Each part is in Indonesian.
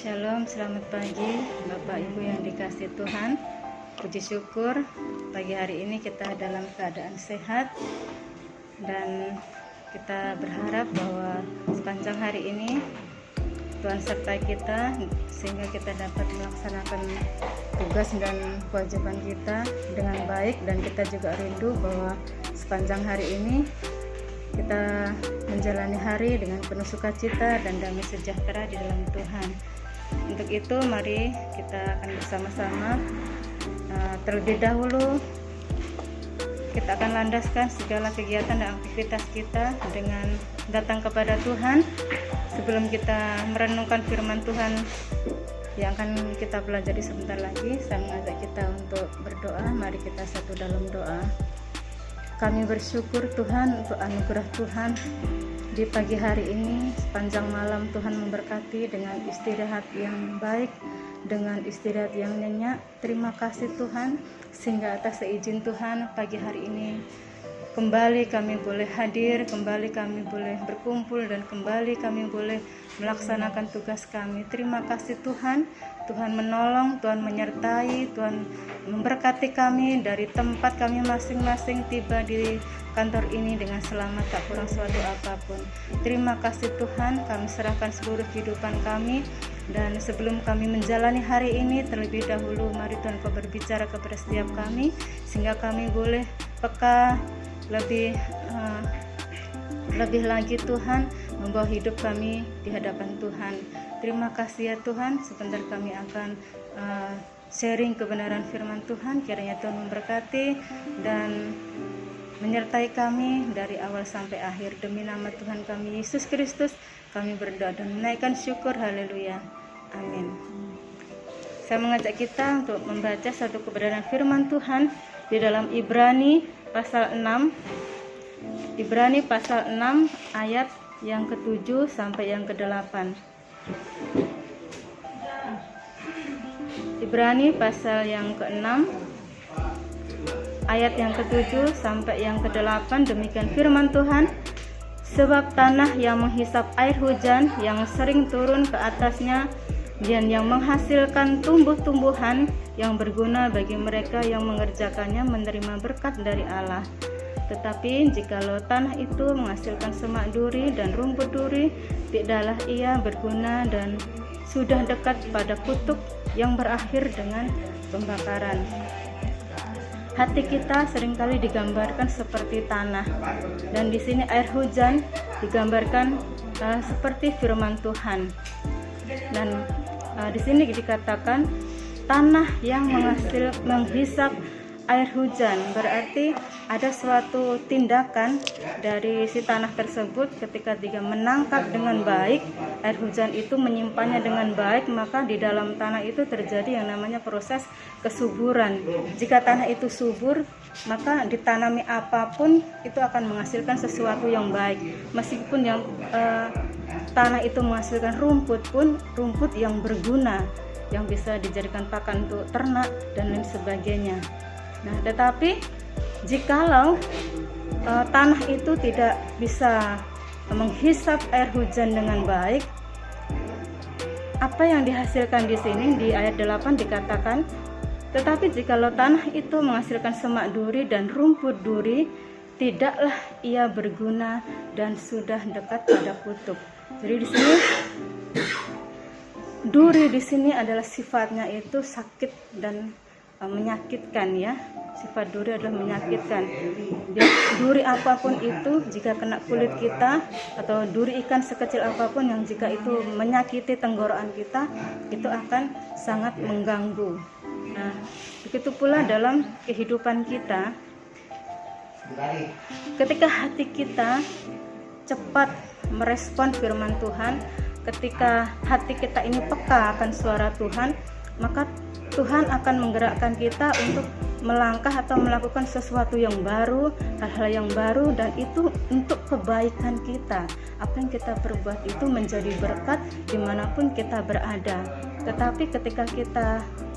Shalom, selamat pagi Bapak Ibu yang dikasihi Tuhan. Puji syukur pagi hari ini kita dalam keadaan sehat, dan kita berharap bahwa sepanjang hari ini Tuhan sertai kita sehingga kita dapat melaksanakan tugas dan kewajiban kita dengan baik. Dan kita juga rindu bahwa sepanjang hari ini kita menjalani hari dengan penuh sukacita dan damai sejahtera di dalam Tuhan. Untuk itu mari kita akan bersama-sama terlebih dahulu kita akan landaskan segala kegiatan dan aktivitas kita dengan datang kepada Tuhan. Sebelum kita merenungkan firman Tuhan yang akan kita pelajari sebentar lagi, saya mengajak kita untuk berdoa. Mari kita satu dalam doa. Kami bersyukur Tuhan untuk anugerah Tuhan di pagi hari ini. Sepanjang malam Tuhan memberkati dengan istirahat yang baik, dengan istirahat yang nyenyak. Terima kasih Tuhan, sehingga atas seizin Tuhan pagi hari ini kembali kami boleh hadir, kembali kami boleh berkumpul, dan kembali kami boleh melaksanakan tugas kami. Terima kasih Tuhan. Tuhan menolong, Tuhan menyertai, Tuhan memberkati kami dari tempat kami masing-masing tiba di kantor ini dengan selamat, tak kurang suatu apapun. Terima kasih Tuhan, kami serahkan seluruh kehidupan kami. Dan sebelum kami menjalani hari ini, terlebih dahulu mari Tuhan Kau berbicara kepada setiap kami, sehingga kami boleh peka lebih lagi Tuhan, membawa hidup kami di hadapan Tuhan. Terima kasih ya Tuhan. Sebentar kami akan sharing kebenaran firman Tuhan. Kiranya Tuhan memberkati dan menyertai kami dari awal sampai akhir. Demi nama Tuhan kami Yesus Kristus kami berdoa dan menaikkan syukur. Haleluya, amin. Saya mengajak kita untuk membaca satu kebenaran firman Tuhan di dalam Ibrani pasal 6. Ibrani pasal 6 ayat yang ke-7 sampai yang ke-8. Ibrani pasal yang ke-6 ayat yang ke-7 sampai yang ke-8. Demikian firman Tuhan. Sebab tanah yang menghisap air hujan yang sering turun ke atasnya, dan yang menghasilkan tumbuh-tumbuhan yang berguna bagi mereka yang mengerjakannya, menerima berkat dari Allah. Tetapi jikalau tanah itu menghasilkan semak duri dan rumput duri, tidaklah ia berguna dan sudah dekat pada kutuk yang berakhir dengan pembakaran. Hati kita seringkali digambarkan seperti tanah, dan di sini air hujan digambarkan seperti firman Tuhan. Dan di sini dikatakan tanah yang menghisap air hujan, berarti ada suatu tindakan dari si tanah tersebut. Ketika dia menangkap dengan baik air hujan itu, menyimpannya dengan baik, maka di dalam tanah itu terjadi yang namanya proses kesuburan. Jika tanah itu subur, maka ditanami apapun itu akan menghasilkan sesuatu yang baik. Meskipun yang tanah itu menghasilkan rumput pun, rumput yang berguna, yang bisa dijadikan pakan untuk ternak dan lain sebagainya. Nah, tetapi jikalau tanah itu tidak bisa menghisap air hujan dengan baik, apa yang dihasilkan di sini di ayat 8 dikatakan, tetapi jikalau tanah itu menghasilkan semak duri dan rumput duri, tidaklah ia berguna dan sudah dekat pada kutuk. Jadi di sini duri di sini adalah sifatnya itu sakit dan menyakitkan ya. Sifat duri adalah menyakitkan. Duri apapun itu jika kena kulit kita, atau duri ikan sekecil apapun yang jika itu menyakiti tenggorokan kita, itu akan sangat mengganggu. Nah, begitu pula dalam kehidupan kita. Ketika hati kita cepat merespon firman Tuhan, ketika hati kita ini peka akan suara Tuhan, maka Tuhan akan menggerakkan kita untuk melangkah atau melakukan sesuatu yang baru, hal-hal yang baru, dan itu untuk kebaikan kita. Apa yang kita perbuat itu menjadi berkat dimanapun kita berada. Tetapi ketika kita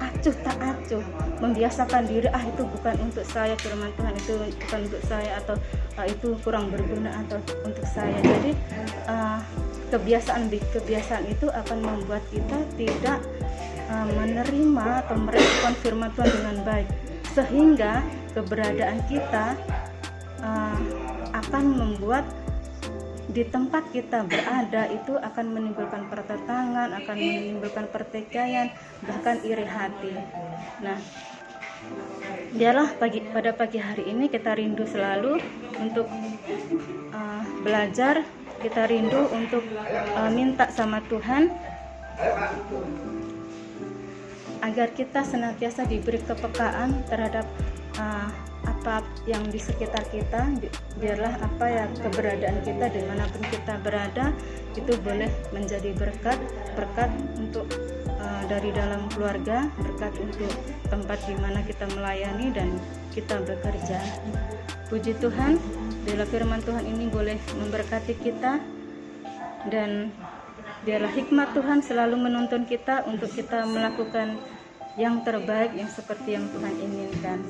acuh tak acuh, membiasakan diri, itu bukan untuk saya, firman Tuhan itu bukan untuk saya, atau itu kurang berguna atau untuk saya. Jadi kebiasaan itu akan membuat kita tidak menerima atau merespon firman Tuhan dengan baik, sehingga keberadaan kita akan membuat di tempat kita berada itu akan menimbulkan pertentangan, akan menimbulkan pertikaian, bahkan iri hati. Nah, biarlah pada pagi hari ini kita rindu selalu untuk belajar, kita rindu untuk minta sama Tuhan agar kita senantiasa diberi kepekaan terhadap apa yang di sekitar kita. Biarlah keberadaan kita dimanapun kita berada itu boleh menjadi berkat untuk dari dalam keluarga, berkat untuk tempat di mana kita melayani dan kita bekerja. Puji Tuhan, biarlah firman Tuhan ini boleh memberkati kita, dan biarlah hikmat Tuhan selalu menuntun kita untuk kita melakukan yang terbaik, yang seperti yang Tuhan inginkan.